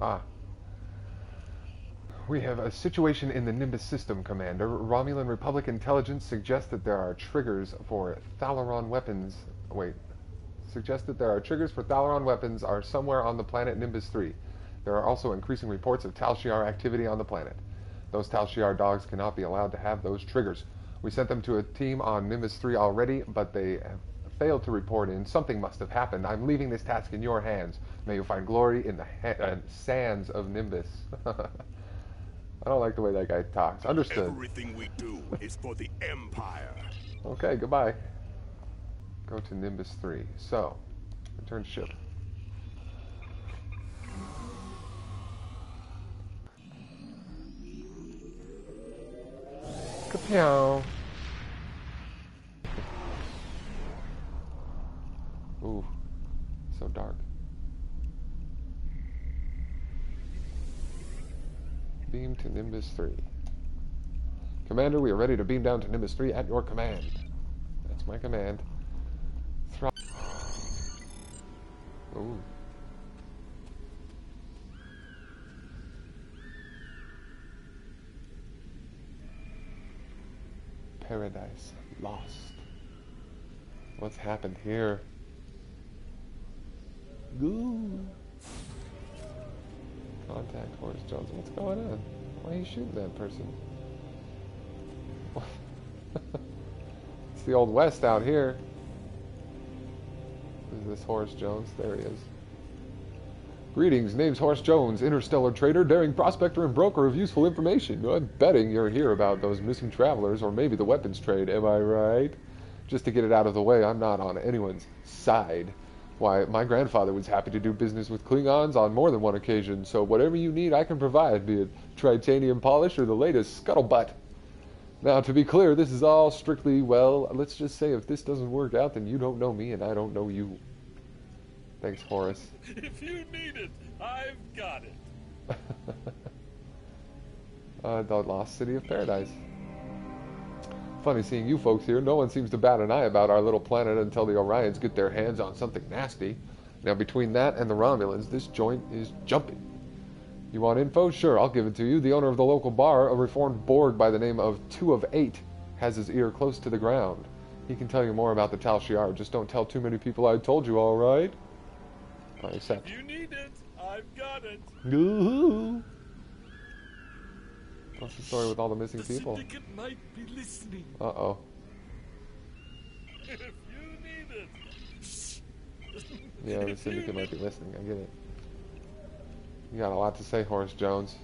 Ah. We have a situation in the Nimbus system, Commander. Romulan Republic intelligence suggests that there are triggers for Thalaron weapons. Wait. Suggests that there are triggers for Thalaron weapons are somewhere on the planet Nimbus III. There are also increasing reports of Tal Shiar activity on the planet. Those Tal Shiar dogs cannot be allowed to have those triggers. We sent them to a team on Nimbus III already, but they have failed to report in. Something must have happened. I'm leaving this task in your hands. May you find glory in the sands of Nimbus. I don't like the way that guy talks. Understood. Everything we do is for the Empire. Okay, goodbye. Go to Nimbus 3. So, return ship. Kapow. Ooh, so dark. Beam to Nimbus 3. Commander, we are ready to beam down to Nimbus 3 at your command. That's my command. Ooh. Paradise lost. What's happened here? Ooh. Contact Horace Jones. What's going on? Why are you shooting that person? It's the Old West out here. Is this Horace Jones? There he is. Greetings, name's Horace Jones, interstellar trader, daring prospector, and broker of useful information. I'm betting you're here about those missing travelers, or maybe the weapons trade, am I right? Just to get it out of the way, I'm not on anyone's side. Why, my grandfather was happy to do business with Klingons on more than one occasion, so whatever you need I can provide, be it titanium polish or the latest scuttlebutt. Now, to be clear, this is all strictly, well, let's just say if this doesn't work out, then you don't know me and I don't know you. Thanks, Horace. If you need it, I've got it. The Lost City of Paradise. Funny seeing you folks here. No one seems to bat an eye about our little planet until the Orions get their hands on something nasty. Now, between that and the Romulans, this joint is jumping. You want info? Sure, I'll give it to you. The owner of the local bar, a reformed Borg by the name of 2 of 8, has his ear close to the ground. He can tell you more about the Tal Shiar. Just don't tell too many people I told you, all right? I accept. If you need it, I've got it. Ooh. What's the story with all the missing people? The syndicate might be listening. Uh-oh. If you need it. Yeah, the syndicate might be listening. I get it. You got a lot to say, Horace Jones.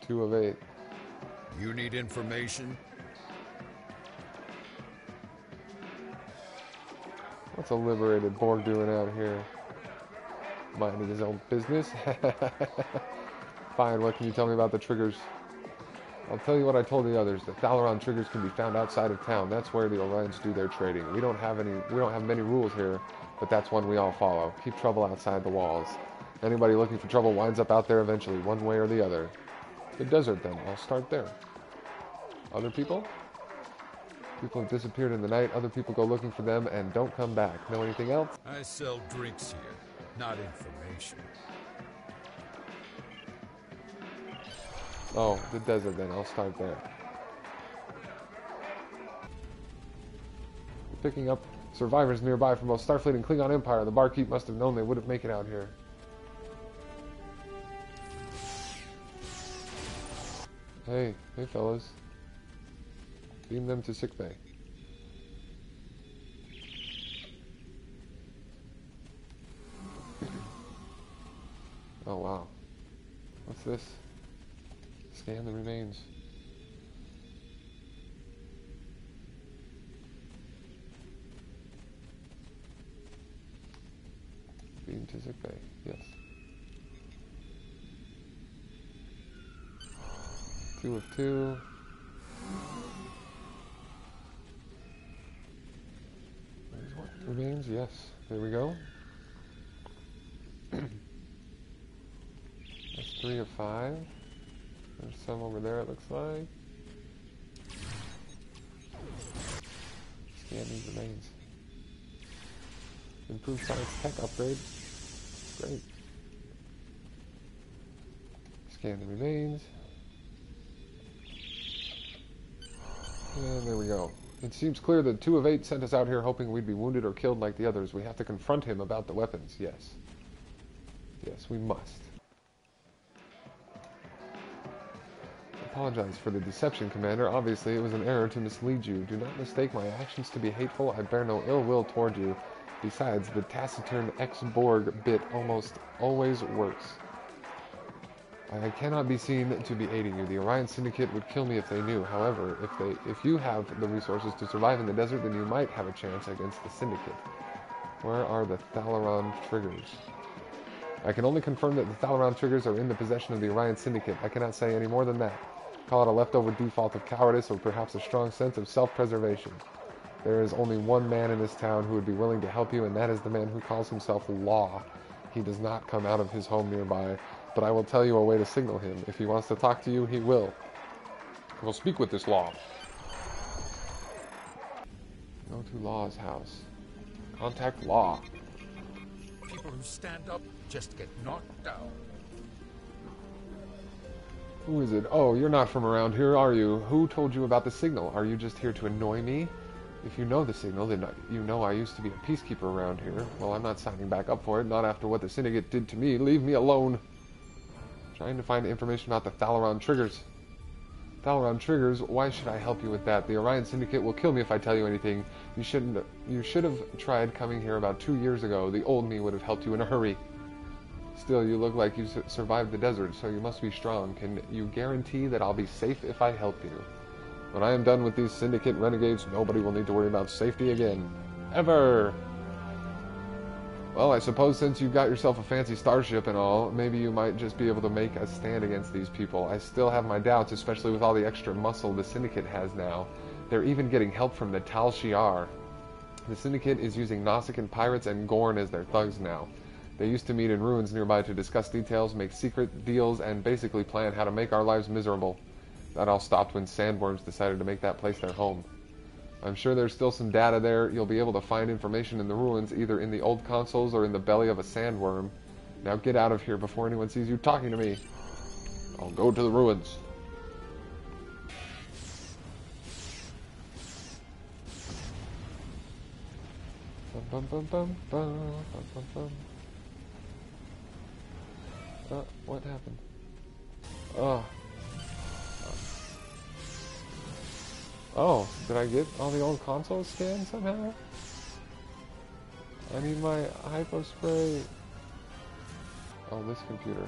2 of 8. You need information? What's a liberated Borg doing out here? Minding his own business? Fine, what can you tell me about the triggers? I'll tell you what I told the others. The Thalaron triggers can be found outside of town. That's where the Orions do their trading. We don't have many rules here, but that's one we all follow. Keep trouble outside the walls. Anybody looking for trouble winds up out there eventually, one way or the other. The desert, then. I'll start there. Other people? People have disappeared in the night. Other people go looking for them and don't come back. Know anything else? I sell drinks here, not information. Oh, the desert, then. I'll start there. Picking up survivors nearby from both Starfleet and Klingon Empire. The barkeep must have known they wouldn't make it out here. Hey fellas. Beam them to sickbay. Oh wow. What's this? Scan the remains. Beam to sickbay. Yes. 2 of 2. What remains? Yes. There we go. That's 3 of 5. There's some over there, it looks like. Scan these remains. Improved science tech upgrade. Great. Scan the remains. And there we go. It seems clear that 2 of 8 sent us out here hoping we'd be wounded or killed like the others. We have to confront him about the weapons. Yes. Yes, we must. Apologize for the deception, Commander. Obviously, it was an error to mislead you. Do not mistake my actions to be hateful. I bear no ill will toward you. Besides, the taciturn ex-Borg bit almost always works. I cannot be seen to be aiding you. The Orion Syndicate would kill me if they knew. However, if you have the resources to survive in the desert, then you might have a chance against the Syndicate. Where are the Thalaron triggers? I can only confirm that the Thalaron triggers are in the possession of the Orion Syndicate. I cannot say any more than that. Call it a leftover default of cowardice or perhaps a strong sense of self-preservation. There is only one man in this town who would be willing to help you, and that is the man who calls himself Law. He does not come out of his home nearby, but I will tell you a way to signal him. If he wants to talk to you, he will. I will speak with this Law. Go to Law's house. Contact Law. People who stand up just get knocked down. Who is it? Oh, you're not from around here, are you? Who told you about the signal? Are you just here to annoy me? If you know the signal, then you know I used to be a peacekeeper around here. Well, I'm not signing back up for it, not after what the Syndicate did to me. Leave me alone. Trying to find information about the Thalaron triggers. Thalaron triggers? Why should I help you with that? The Orion Syndicate will kill me if I tell you anything. You should have tried coming here about 2 years ago. The old me would have helped you in a hurry. Still, you look like you survived the desert, so you must be strong. Can you guarantee that I'll be safe if I help you? When I am done with these Syndicate renegades, nobody will need to worry about safety again. Ever! Well, I suppose since you've got yourself a fancy starship and all, maybe you might just be able to make a stand against these people. I still have my doubts, especially with all the extra muscle the Syndicate has now. They're even getting help from the Tal Shiar. The Syndicate is using Nausicaan pirates and Gorn as their thugs now. They used to meet in ruins nearby to discuss details, make secret deals, and basically plan how to make our lives miserable. That all stopped when sandworms decided to make that place their home. I'm sure there's still some data there. You'll be able to find information in the ruins, either in the old consoles or in the belly of a sandworm. Now get out of here before anyone sees you talking to me. I'll go to the ruins. Bum, bum, bum, bum, bum, bum, bum. What happened? Oh. Oh, did I get all the old consoles scanned somehow? I need my hypo spray. Oh, this computer.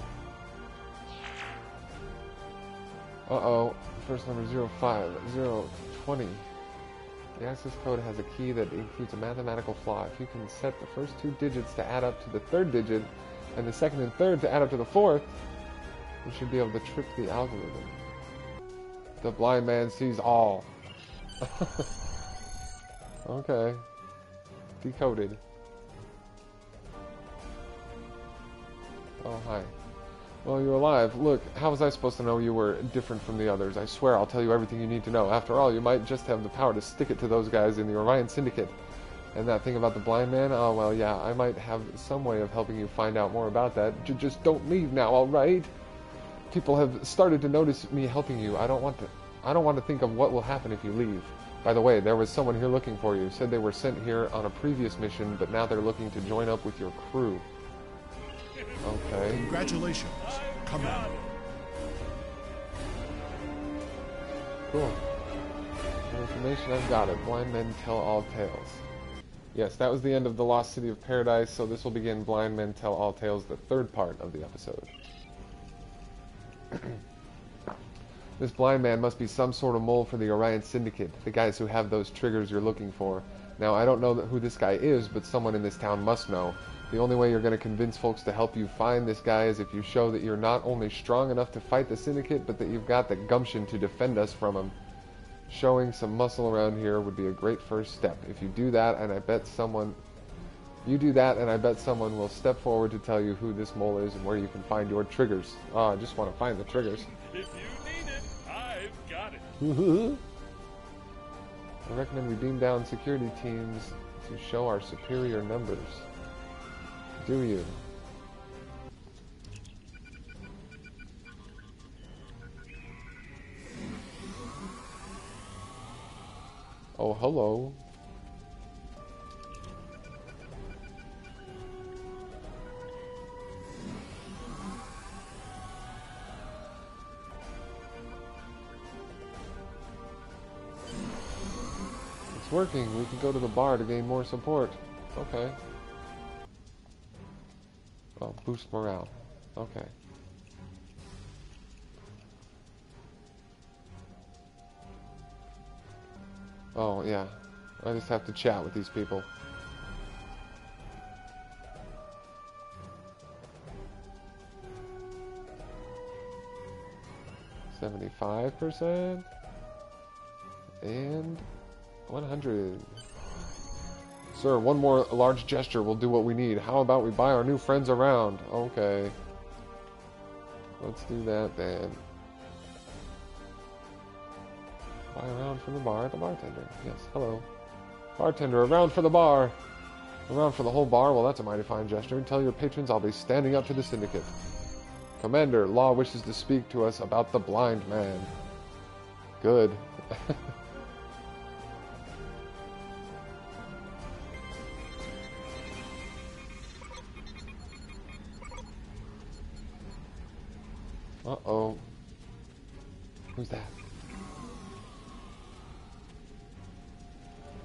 Uh-oh. First number 05020. The access code has a key that includes a mathematical flaw. If you can set the first 2 digits to add up to the 3rd digit, and the 2nd and 3rd to add up to the 4th, we should be able to trip the algorithm. The blind man sees all. Okay. Decoded. Oh, hi. Well, you're alive. Look, how was I supposed to know you were different from the others? I swear I'll tell you everything you need to know. After all, you might just have the power to stick it to those guys in the Orion Syndicate. And that thing about the blind man? Oh, well, yeah, I might have some way of helping you find out more about that. Just don't leave now, alright? People have started to notice me helping you. I don't want to think of what will happen if you leave. By the way, there was someone here looking for you. Said they were sent here on a previous mission, but now they're looking to join up with your crew. Okay. Congratulations, Commander. Cool. For information, I've got it. Blind men tell all tales. Yes, that was the end of the Lost City of Paradise, so this will begin Blind Men Tell All Tales, the 3rd part of the episode. This blind man must be some sort of mole for the Orion Syndicate, the guys who have those triggers you're looking for. Now, I don't know who this guy is, but someone in this town must know. The only way you're going to convince folks to help you find this guy is if you show that you're not only strong enough to fight the Syndicate, but that you've got the gumption to defend us from him. Showing some muscle around here would be a great first step. If you do that, and I bet someone... will step forward to tell you who this mole is and where you can find your triggers. Oh, I just want to find the triggers. If you need it, I've got it. I recommend we beam down security teams to show our superior numbers. Do you? Oh, hello. It's working. We can go to the bar to gain more support. Okay. Oh, boost morale. Okay. Oh, yeah. I just have to chat with these people. $75% and 100. Sir, one more large gesture will do what we need. How about we buy our new friends around? Okay. Let's do that then. Buy around from the bar at the bartender. Yes, hello. Bartender, around for the bar. Around for the whole bar? Well, that's a mighty fine gesture. Tell your patrons I'll be standing up to the syndicate. Commander, Law wishes to speak to us about the blind man. Good. Uh-oh. Who's that?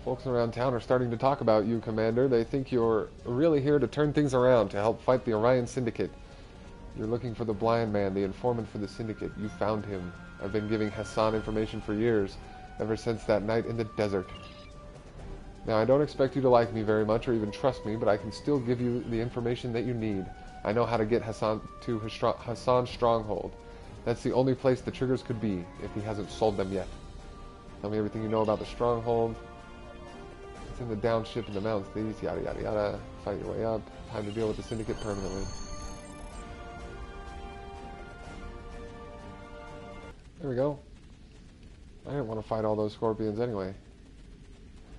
Folks around town are starting to talk about you, Commander. They think you're really here to turn things around, to help fight the Orion Syndicate. You're looking for the blind man, the informant for the Syndicate. You found him. I've been giving Hassan information for years, ever since that night in the desert. Now, I don't expect you to like me very much or even trust me, but I can still give you the information that you need. I know how to get Hassan to Hassan's stronghold. That's the only place the triggers could be, if he hasn't sold them yet. Tell me everything you know about the stronghold. It's in the downship in the mountains, these, yada yada yada. Fight your way up. Time to deal with the Syndicate permanently. There we go. I didn't want to fight all those scorpions anyway.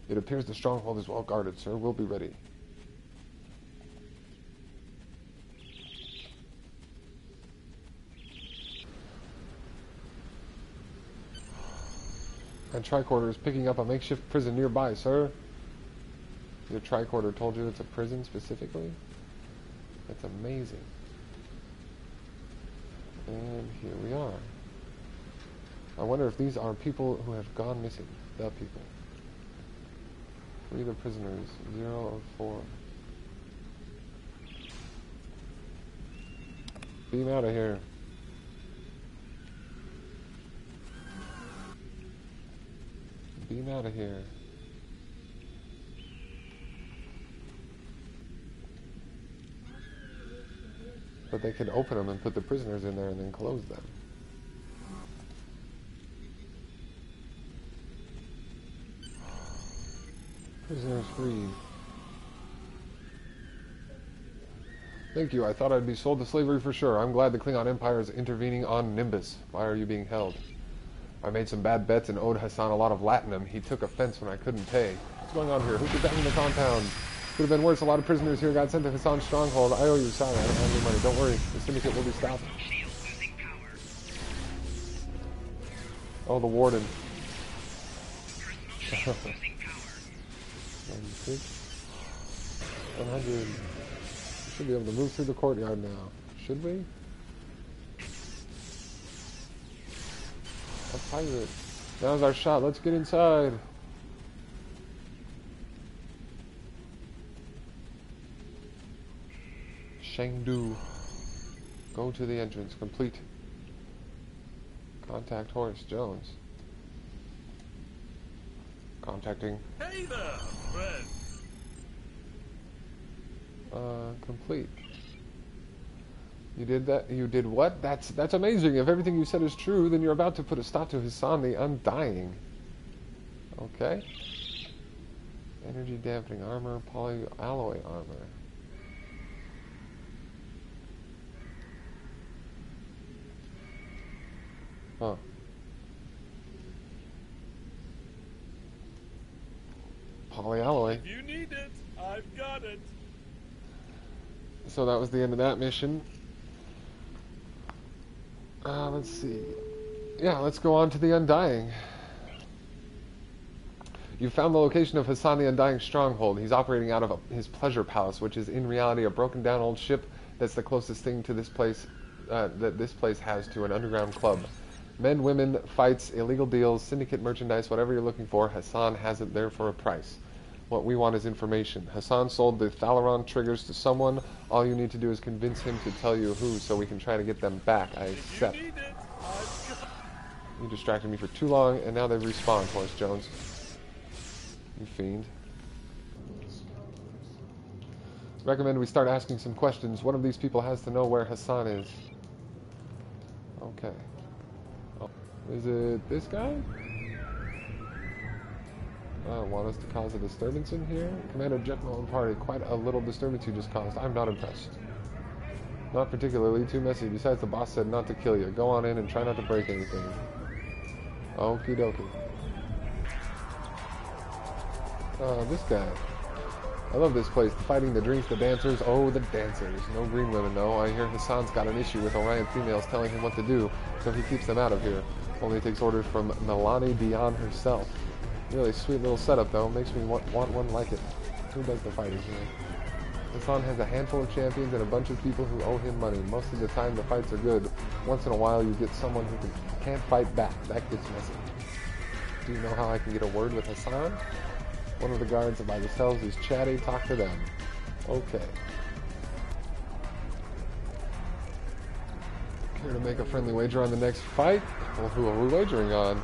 It appears the stronghold is well guarded, sir. We'll be ready. My tricorder is picking up a makeshift prison nearby, sir. Your tricorder told you it's a prison specifically? That's amazing. And here we are. I wonder if these are people who have gone missing. The people. Free the prisoners. 0 of 4. Beam out of here. Beam out of here. But they could open them and put the prisoners in there and then close them. Prisoners free. Thank you. I thought I'd be sold to slavery for sure. I'm glad the Klingon Empire is intervening on Nimbus. Why are you being held? I made some bad bets and owed Hassan a lot of latinum. He took offense when I couldn't pay. What's going on here? Who put that in the compound? Could have been worse. A lot of prisoners here got sent to Hassan's stronghold. I owe you. Sorry, I don't have any money. Don't worry. The syndicate will be stopped. Oh, the warden. 96. 100. We should be able to move through the courtyard now. Should we? A pirate. Now's our shot. Let's get inside. Shangdu. Go to the entrance. Complete. Contact Horace Jones. Contacting. Hey there, friend. Complete. You did that? You did what? That's amazing. If everything you said is true, then you're about to put a stop to Hassan the Undying. Okay. Energy dampening armor, polyalloy armor. Huh. Polyalloy. If you need it, I've got it. So that was the end of that mission. Let's see. Yeah, let's go on to the Undying. You found the location of Hassan the Undying stronghold. He's operating out of his pleasure palace, which is in reality a broken down old ship that's the closest thing to this place that this place has to an underground club. Men, women, fights, illegal deals, syndicate merchandise, whatever you're looking for, Hassan has it there for a price. What we want is information. Hassan sold the Thalaron triggers to someone. All you need to do is convince him to tell you who so we can try to get them back. I accept. You distracted me for too long, and now they've respawned, Horace Jones. You fiend. Recommend we start asking some questions. One of these people has to know where Hassan is. Okay. Oh, is it this guy? Want us to cause a disturbance in here? Commander Jekyll and party. Quite a little disturbance you just caused. I'm not impressed. Not particularly. Too messy. Besides, the boss said not to kill you. Go on in and try not to break anything. Okie dokie. This guy. I love this place. The fighting, the drinks, the dancers. Oh, the dancers. No green women, though. I hear Hassan's got an issue with Orion females telling him what to do, so he keeps them out of here. Only takes orders from Melanie Dion herself. Really sweet little setup, though. Makes me want one like it. Who does the fighting here? Hassan has a handful of champions and a bunch of people who owe him money. Most of the time, the fights are good. Once in a while, you get someone who can't fight back. That gets messy. Do you know how I can get a word with Hassan? One of the guards by themselves is chatty. Talk to them. Okay. Care to make a friendly wager on the next fight? Well, who are we wagering on?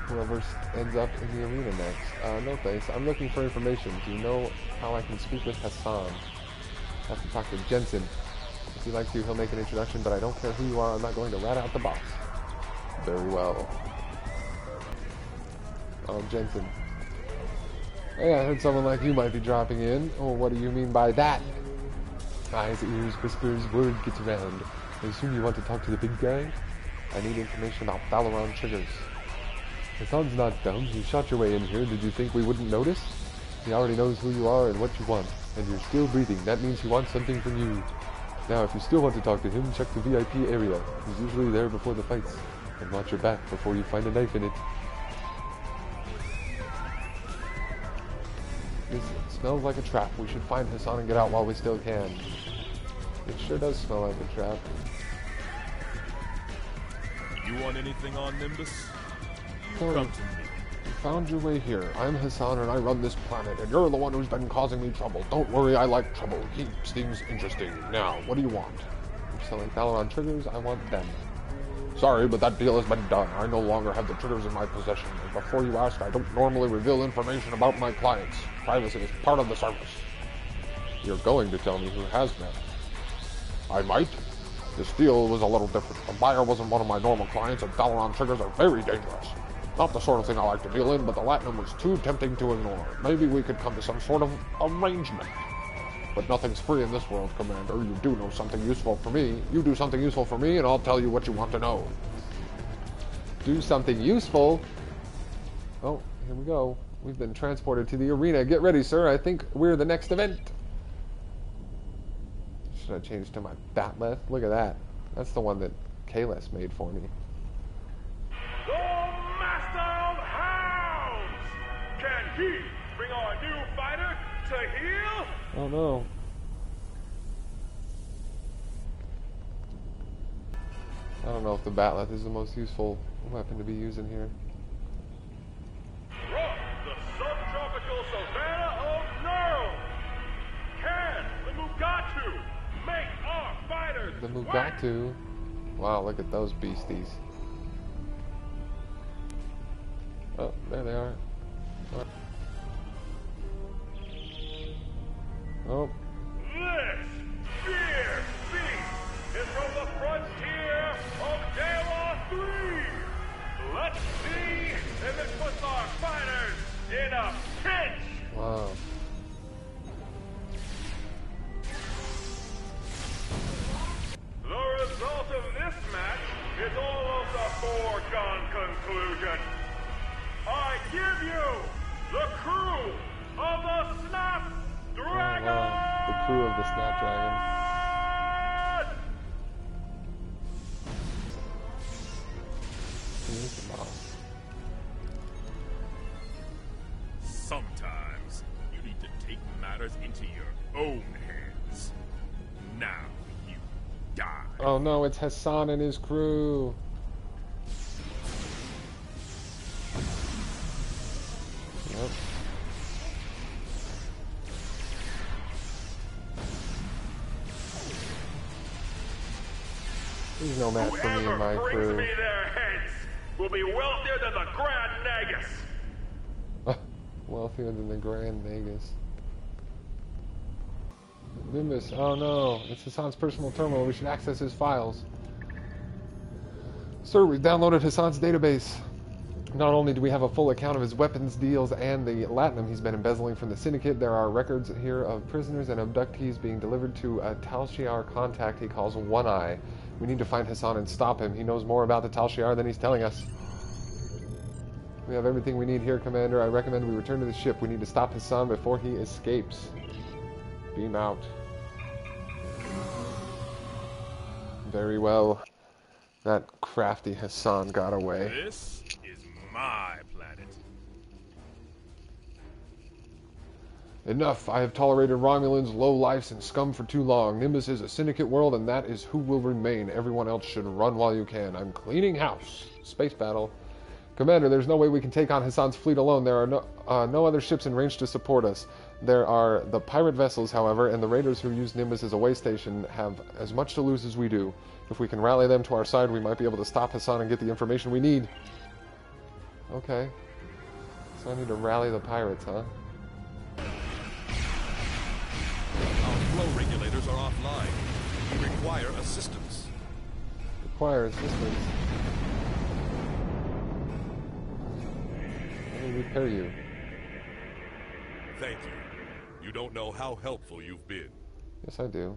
Whoever ends up in the arena next. No thanks. I'm looking for information. Do you know how I can speak with Hassan? I have to talk to Jensen. If he likes you, he'll make an introduction, but I don't care who you are. I'm not going to rat out the boss. Very well. Oh, Jensen. Hey, I heard someone like you might be dropping in. Oh, what do you mean by that? Eyes, ears, whispers, word gets around. I assume you want to talk to the big guy? I need information about Thalaron triggers. Hassan's not dumb. He shot your way in here. Did you think we wouldn't notice? He already knows who you are and what you want. And you're still breathing. That means he wants something from you. Now, if you still want to talk to him, check the VIP area. He's usually there before the fights. And watch your back before you find a knife in it. This smells like a trap. We should find Hassan and get out while we still can. It sure does smell like a trap. You want anything on Nimbus? You Come to me. You found your way here. I'm Hassan and I run this planet, and you're the one who's been causing me trouble. Don't worry, I like trouble. Keeps things interesting. Now, what do you want? You're selling Thalaron triggers. I want them. Sorry, but that deal has been done. I no longer have the triggers in my possession. And before you ask, I don't normally reveal information about my clients. Privacy is part of the service. You're going to tell me who has them. I might. This deal was a little different. The buyer wasn't one of my normal clients, and Thalaron triggers are very dangerous. Not the sort of thing I like to deal in, but the Latinum was too tempting to ignore. Maybe we could come to some sort of arrangement. But nothing's free in this world, Commander. You do know something useful for me. You do something useful for me, and I'll tell you what you want to know. Do something useful? Oh, here we go. We've been transported to the arena. Get ready, sir. I think we're the next event. Should I change to my Batleth? Look at that. That's the one that Kalis made for me. The Master of Hounds! Can he bring our new fighter to heel? Oh no. I don't know if the Batleth is the most useful weapon to be using here. From the subtropical savannah of Neural, can the Mugatu make our fighters The Mugatu. Wow, look at those beasties. Oh, there they are. Oh. This fierce beast is from the frontier of Dewa 3. Let's see if it puts our fighters in a pinch. Wow. The result of this match is almost a foregone conclusion. I give you the crew of the Snapdragon! Oh, wow. The crew of the Snapdragon. Here's the boss. into your own hands. Now you die. Oh no, it's Hassan and his crew. Yep. There's no match for me and my Whoever crew. brings me their heads will be wealthier than the Grand Nagus. Wealthier than the Grand Nagus. Nimbus, oh no, it's Hassan's personal terminal. We should access his files. Sir, we've downloaded Hassan's database. Not only do we have a full account of his weapons deals and the latinum he's been embezzling from the Syndicate, there are records here of prisoners and abductees being delivered to a Tal Shiar contact he calls One Eye. We need to find Hassan and stop him. He knows more about the Tal Shiar than he's telling us. We have everything we need here, Commander. I recommend we return to the ship. We need to stop Hassan before he escapes. Beam out. Very well. That crafty Hassan got away. This is my planet. Enough. I have tolerated Romulans, low-lifes, and scum for too long. Nimbus is a Syndicate world, and that is who will remain. Everyone else should run while you can. I'm cleaning house. Space battle. Commander, there's no way we can take on Hassan's fleet alone. There are no other ships in range to support us. There are the pirate vessels, however, and the raiders who use Nimbus as a way station have as much to lose as we do. If we can rally them to our side, we might be able to stop Hassan and get the information we need. Okay. So I need to rally the pirates, huh? Our flow regulators are offline. We require assistance. Require assistance. Let me repair you. Thank you. You don't know how helpful you've been. Yes, I do.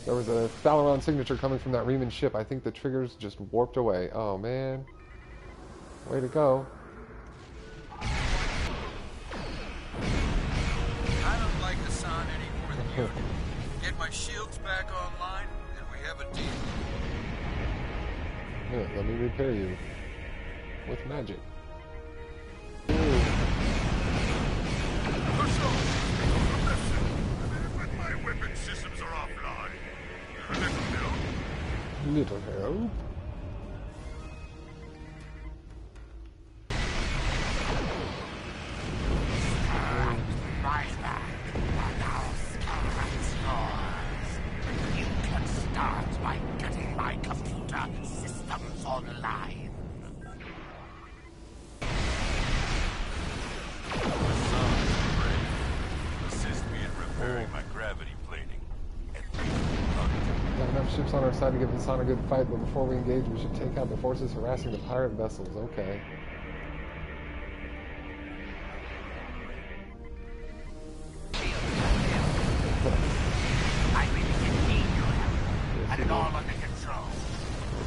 There was a Thalaron signature coming from that Riemann ship. I think the triggers just warped away. Oh, man. Way to go. I don't like Hassan any more than you do. Get my shields back online, and we have a deal. Here, let me repair you. With magic. My weapon systems are offline. Little help. You can start by getting my computer systems online. Assist me in repairing my gravity plating. Got enough ships on our side to give Hassan a good fight, but before we engage, we should take out the forces harassing the pirate vessels. Okay. I really didn't need your help. Had it all under control.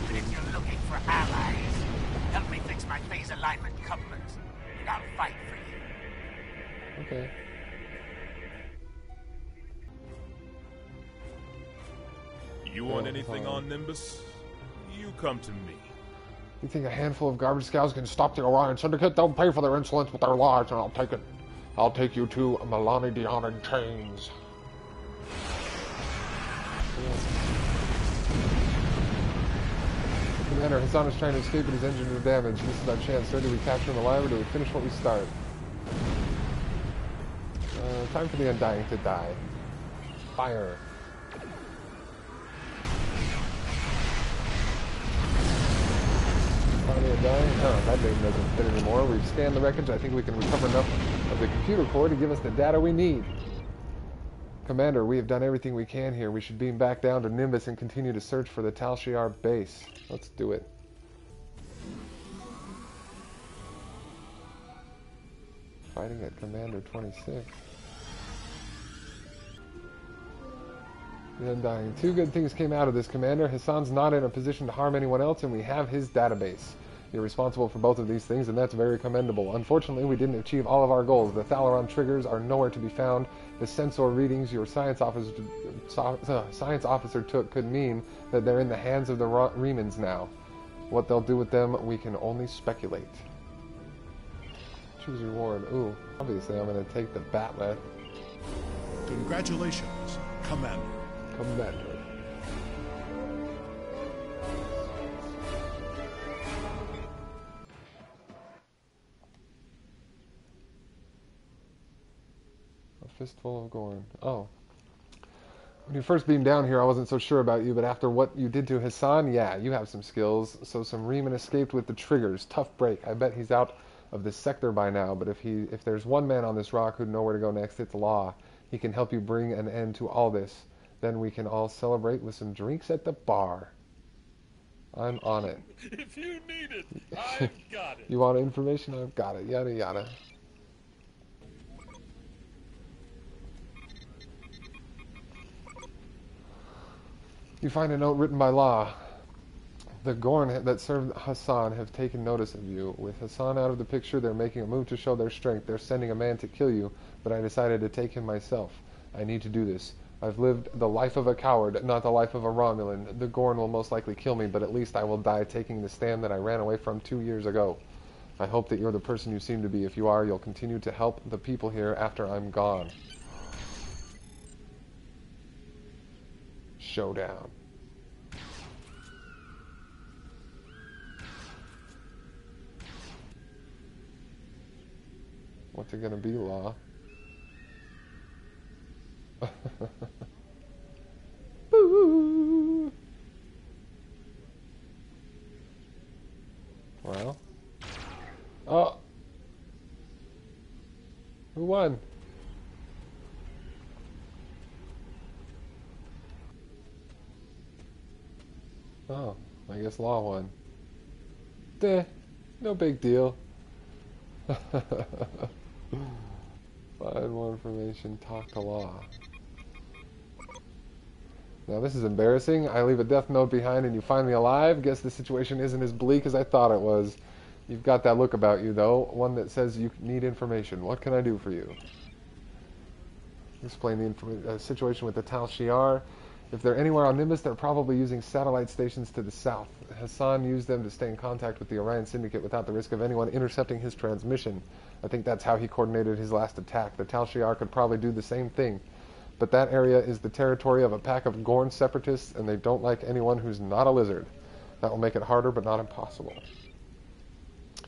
But if you're looking for allies, help me fix my phase alignment couplers, and I'll fight for you. Okay. You want anything on Nimbus? You come to me. You think a handful of garbage scows can stop the Orion Syndicate? They'll pay for their insolence with their lives, and I'll take it. I'll take you to Milani Dion in chains. Commander, Hassan is trying to escape, but his engines are damaged. This is our chance, sir. Do we capture him alive, or do we finish what we start? Time for the Undying to die. Fire. Undying? Oh, that name doesn't fit anymore. We've scanned the wreckage. I think we can recover enough of the computer core to give us the data we need. Commander, we have done everything we can here. We should beam back down to Nimbus and continue to search for the Tal Shiar base. Let's do it. Fighting at Commander 26. The Undying. Two good things came out of this, Commander. Hassan's not in a position to harm anyone else, and we have his database. You're responsible for both of these things, and that's very commendable. Unfortunately, we didn't achieve all of our goals. The Thalaron triggers are nowhere to be found. The sensor readings your science officer took could mean that they're in the hands of the Remans now. What they'll do with them, we can only speculate. Choose reward. Ooh, obviously I'm going to take the Batlet. Congratulations, Commander. Commander. A fistful of Gorn. Oh. When you first beamed down here, I wasn't so sure about you, but after what you did to Hassan, yeah, you have some skills. So some Reman escaped with the triggers. Tough break. I bet he's out of this sector by now, but if there's one man on this rock who'd know where to go next, it's Law. He can help you bring an end to all this. Then we can all celebrate with some drinks at the bar. I'm on it. If you need it, I've got it. You want information? I've got it. Yada yada. You find a note written by Law. The Gorn that served Hassan have taken notice of you. With Hassan out of the picture, they're making a move to show their strength. They're sending a man to kill you, but I decided to take him myself. I need to do this. I've lived the life of a coward, not the life of a Romulan. The Gorn will most likely kill me, but at least I will die taking the stand that I ran away from 2 years ago. I hope that you're the person you seem to be. If you are, you'll continue to help the people here after I'm gone. Showdown. What's it gonna be, Law? Boo! Well. Oh! Who won? Oh, I guess Law won. Duh, no big deal. Find more information, talk to Law. Now this is embarrassing. I leave a death note behind and you find me alive. Guess the situation isn't as bleak as I thought it was. You've got that look about you though, one that says you need information. What can I do for you? Explain the situation with the Tal Shiar. If they're anywhere on Nimbus, they're probably using satellite stations to the south. Hassan used them to stay in contact with the Orion Syndicate without the risk of anyone intercepting his transmission. I think that's how he coordinated his last attack. The Tal Shiar could probably do the same thing. But that area is the territory of a pack of Gorn separatists, and they don't like anyone who's not a lizard. That will make it harder, but not impossible.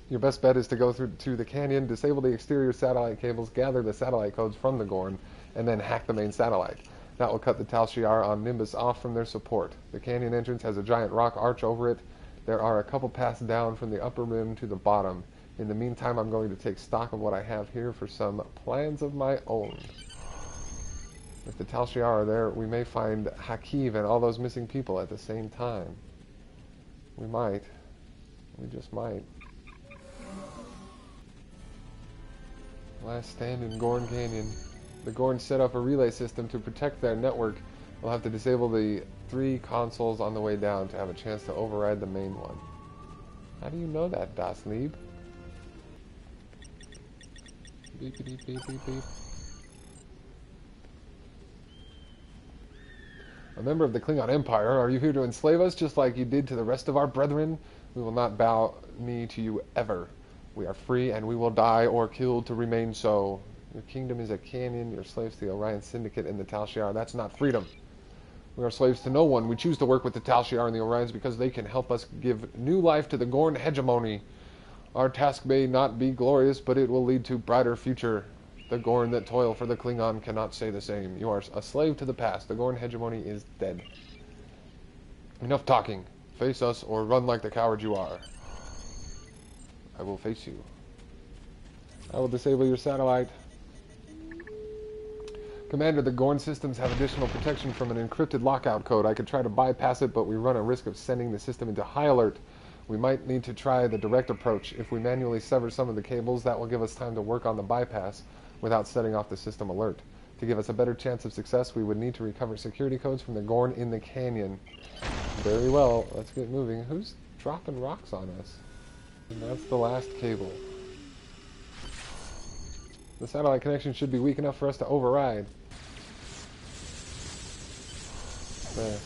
Your best bet is to go through to the canyon, disable the exterior satellite cables, gather the satellite codes from the Gorn, and then hack the main satellite. That will cut the Tal Shiar on Nimbus off from their support. The canyon entrance has a giant rock arch over it. There are a couple paths down from the upper rim to the bottom. In the meantime, I'm going to take stock of what I have here for some plans of my own. If the Tal Shiar are there, we may find Hakiv and all those missing people at the same time. We might. We just might. Last stand in Gorn Canyon. The Gorn set up a relay system to protect their network. We'll have to disable the 3 consoles on the way down to have a chance to override the main one. How do you know that, Das Lieb? Beepity beep beep beep. A member of the Klingon Empire, are you here to enslave us just like you did to the rest of our brethren? We will not bow knee to you ever. We are free and we will die or killed to remain so. Your kingdom is a canyon, you're slaves to the Orion Syndicate and the Tal Shiar. That's not freedom. We are slaves to no one. We choose to work with the Tal Shiar and the Orions because they can help us give new life to the Gorn hegemony. Our task may not be glorious, but it will lead to brighter future. The Gorn that toil for the Klingon cannot say the same. You are a slave to the past. The Gorn hegemony is dead. Enough talking. Face us or run like the coward you are. I will face you. I will disable your satellite. Commander, the Gorn systems have additional protection from an encrypted lockout code. I could try to bypass it, but we run a risk of sending the system into high alert. We might need to try the direct approach. If we manually sever some of the cables, that will give us time to work on the bypass without setting off the system alert. To give us a better chance of success, we would need to recover security codes from the Gorn in the canyon. Very well, let's get moving. Who's dropping rocks on us? And that's the last cable. The satellite connection should be weak enough for us to override. There.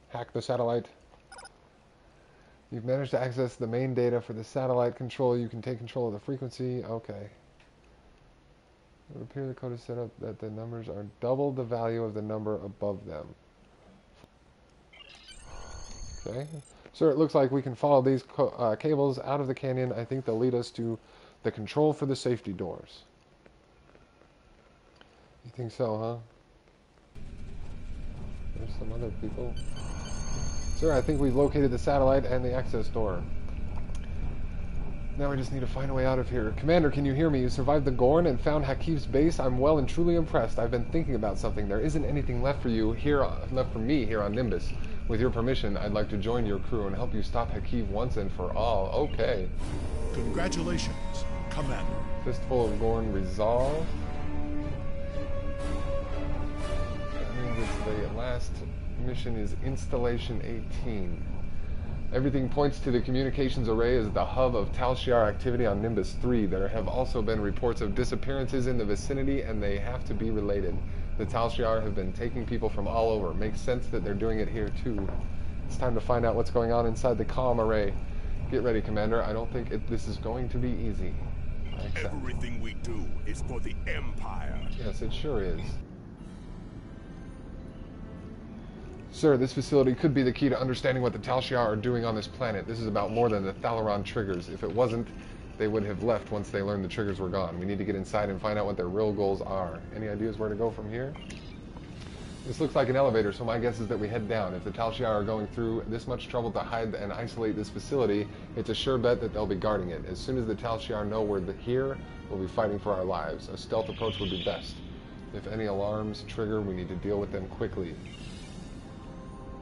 Hack the satellite. You've managed to access the main data for the satellite control. You can take control of the frequency. Okay. It would appear the code is set up that the numbers are double the value of the number above them. Okay. Sir, it looks like we can follow these cables out of the canyon. I think they'll lead us to the control for the safety doors. You think so, huh? There's some other people. Sir, I think we've located the satellite and the access door. Now we just need to find a way out of here. Commander, can you hear me? You survived the Gorn and found Hakiv's base. I'm well and truly impressed. I've been thinking about something. There isn't anything left for you here, left for me here on Nimbus. With your permission, I'd like to join your crew and help you stop Hakiv once and for all. Okay. Congratulations, Commander. Fistful of Gorn resolved. That means it's the last mission is Installation 18. Everything points to the communications array as the hub of Tal Shiar activity on Nimbus 3. There have also been reports of disappearances in the vicinity, and they have to be related. The Tal Shiar have been taking people from all over. Makes sense that they're doing it here too. It's time to find out what's going on inside the comm array. Get ready, Commander. I don't think this is going to be easy. Everything we do is for the Empire. Yes, it sure is. Sir, this facility could be the key to understanding what the Tal Shiar are doing on this planet. This is about more than the Thalaron triggers. If it wasn't, they would have left once they learned the triggers were gone. We need to get inside and find out what their real goals are. Any ideas where to go from here? This looks like an elevator, so my guess is that we head down. If the Tal Shiar are going through this much trouble to hide and isolate this facility, it's a sure bet that they'll be guarding it. As soon as the Tal Shiar know we're here, we'll be fighting for our lives. A stealth approach would be best. If any alarms trigger, we need to deal with them quickly.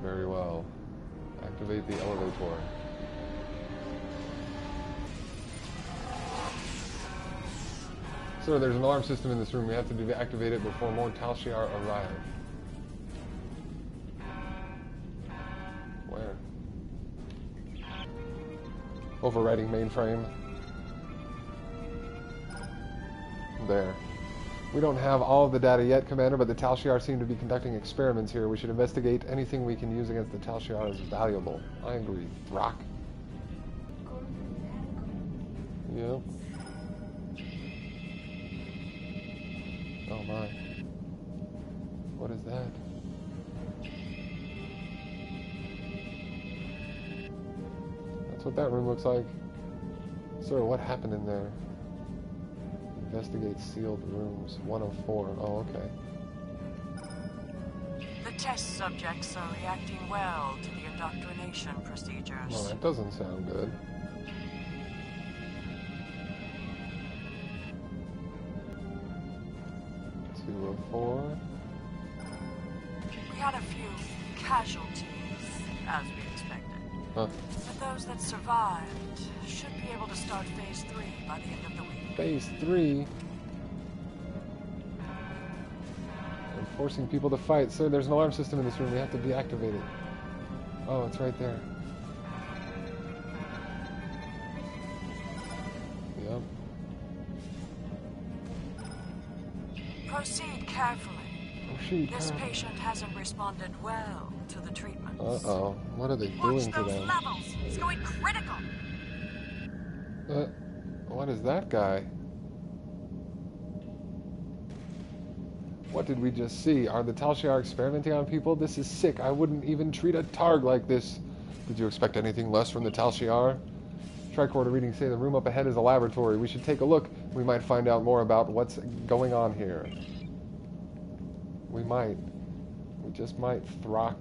Very well. Activate the elevator. Sir, there's an alarm system in this room. We have to deactivate it before more Tal Shiar arrive. Where? Overriding mainframe. There. We don't have all of the data yet, Commander, but the Tal Shiar seem to be conducting experiments here. We should investigate anything we can use against the Tal Shiar as valuable. I agree. Rock. Yep. Oh my. What is that? That's what that room looks like. Sir, what happened in there? Investigate sealed rooms. 104. Oh, okay. The test subjects are reacting well to the indoctrination procedures. Well, that doesn't sound good. We had a few casualties, as we expected. Huh. But those that survived should be able to start Phase 3 by the end of the week. Phase 3? And forcing people to fight. Sir, there's an alarm system in this room. We have to deactivate it. Oh, it's right there. Yep. Proceed carefully. Proceed This carefully. patient hasn't responded well to the treatments. Uh-oh. What are they Watch doing to those them? levels. It's going critical. What is that guy? What did we just see? Are the Tal Shiar experimenting on people? This is sick. I wouldn't even treat a Targ like this. Did you expect anything less from the Tal Shiar? Tricorder readings say the room up ahead is a laboratory. We should take a look. We might find out more about what's going on here. We might. We just might. Throck.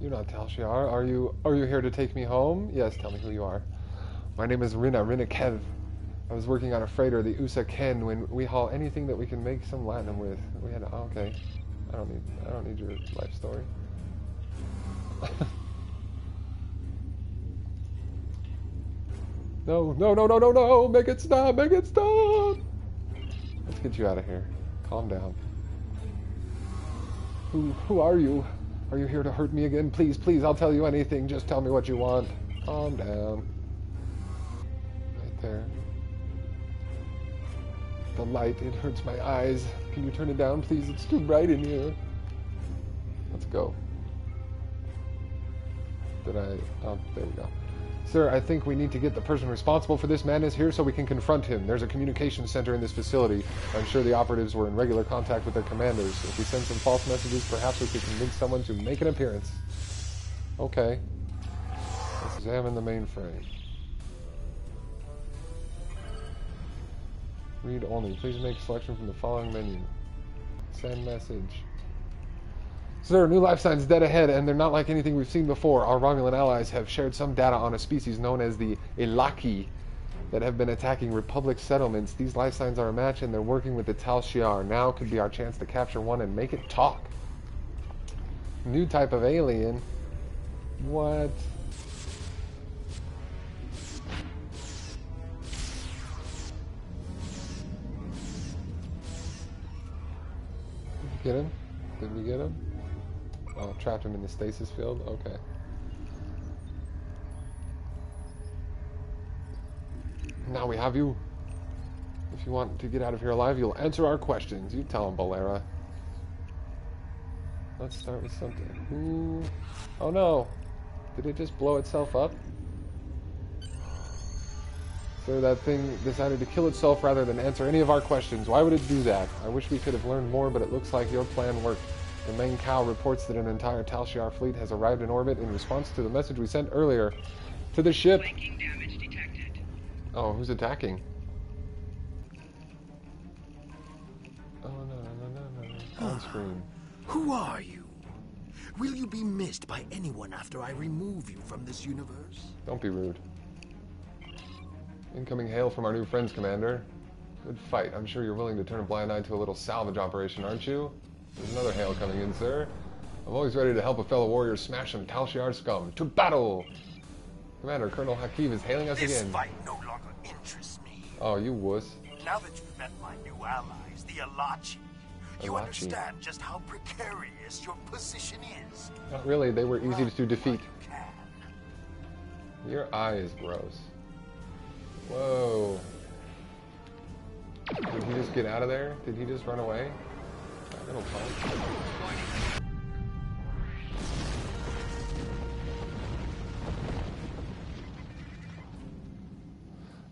You're not Tal Shiar. Are you here to take me home? Yes, tell me who you are. My name is Rina Kev. I was working on a freighter, the USA Ken, when we haul anything that we can make some latinum with. We had okay. I don't need your life story. No, no, no, no, no, no! Make it stop! Make it stop! Let's get you out of here. Calm down. Who are you? Are you here to hurt me again? Please, please, I'll tell you anything. Just tell me what you want. Calm down. Right there. The light, it hurts my eyes. Can you turn it down, please? It's too bright in here. Let's go. Did I... Oh, there we go. Sir, I think we need to get the person responsible for this madness here so we can confront him. There's a communication center in this facility. I'm sure the operatives were in regular contact with their commanders. If we send some false messages, perhaps we could convince someone to make an appearance. Okay. Let's examine the mainframe. Read only. Please make a selection from the following menu. Send message. Sir, new life signs dead ahead, and they're not like anything we've seen before. Our Romulan allies have shared some data on a species known as the Elaki that have been attacking Republic settlements. These life signs are a match, and they're working with the Tal Shiar. Now could be our chance to capture one and make it talk. New type of alien. What? Get him? Did we get him? Oh, trapped him in the stasis field? Okay. Now we have you. If you want to get out of here alive, you'll answer our questions. You tell him, Bolera. Let's start with something. Ooh. Oh no! Did it just blow itself up? So that thing decided to kill itself rather than answer any of our questions. Why would it do that? I wish we could have learned more, but it looks like your plan worked. The main cow reports that an entire Tal Shiar fleet has arrived in orbit in response to the message we sent earlier to the ship. Flanking damage detected. Oh, who's attacking? Oh, no. On screen. Who are you? Will you be missed by anyone after I remove you from this universe? Don't be rude. Incoming hail from our new friends, Commander. Good fight. I'm sure you're willing to turn a blind eye to a little salvage operation, aren't you? There's another hail coming in, sir. I'm always ready to help a fellow warrior smash some Tal Shiar scum. To battle! Commander, Colonel Hakim is hailing us This again. fight no longer interests me. Oh, you wuss. Now that you've met my new allies, the Alachi, you understand just how precarious your position is. Not really. They were easy to defeat. You can. Your eye is gross. Whoa. Did he just get out of there? Did he just run away? Little punk.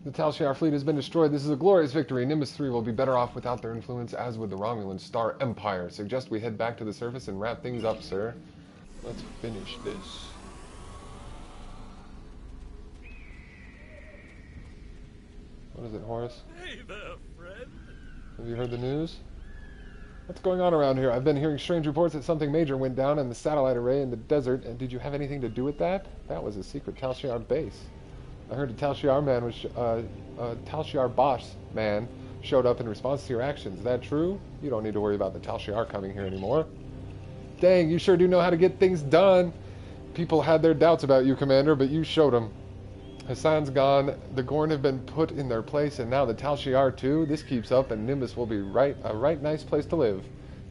The Tal Shiar fleet has been destroyed. This is a glorious victory. Nimbus III will be better off without their influence, as would the Romulan Star Empire. Suggest we head back to the surface and wrap things up, sir. Let's finish this. What is it, Horace? Hey there, friend. Have you heard the news? What's going on around here? I've been hearing strange reports that something major went down in the satellite array in the desert. And did you have anything to do with that? That was a secret Tal Shiar base. I heard a Tal Shiar man was Tal Shiar boss man showed up in response to your actions. Is that true? You don't need to worry about the Tal Shiar coming here anymore. Dang, you sure do know how to get things done. People had their doubts about you, Commander, but you showed them. Hassan's gone, the Gorn have been put in their place, and now the Tal Shiar too. This keeps up, and Nimbus will be a right nice place to live.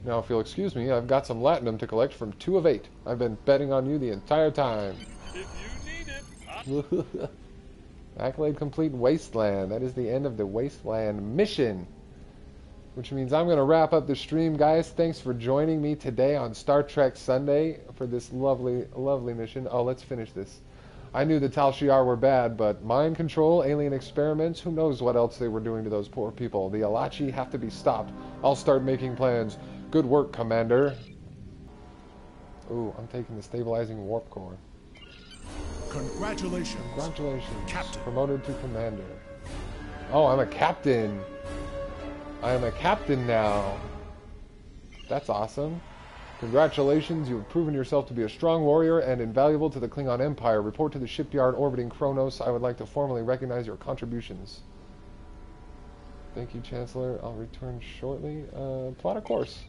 Now, if you'll excuse me, I've got some Latinum to collect from 2 of 8. I've been betting on you the entire time. If you need it. Accolade complete, Wasteland. That is the end of the Wasteland mission. Which means I'm going to wrap up the stream, guys. Thanks for joining me today on Star Trek Sunday for this lovely, lovely mission. Oh, let's finish this. I knew the Tal Shiar were bad, but mind control, alien experiments, who knows what else they were doing to those poor people. The Alachi have to be stopped. I'll start making plans. Good work, Commander. Ooh, I'm taking the stabilizing warp core. Congratulations. Congratulations. Captain. Promoted to Commander. Oh, I'm a captain. I am a captain now. That's awesome. Congratulations, you have proven yourself to be a strong warrior and invaluable to the Klingon Empire. Report to the shipyard orbiting Kronos. I would like to formally recognize your contributions. Thank you, Chancellor. I'll return shortly. Plot a course.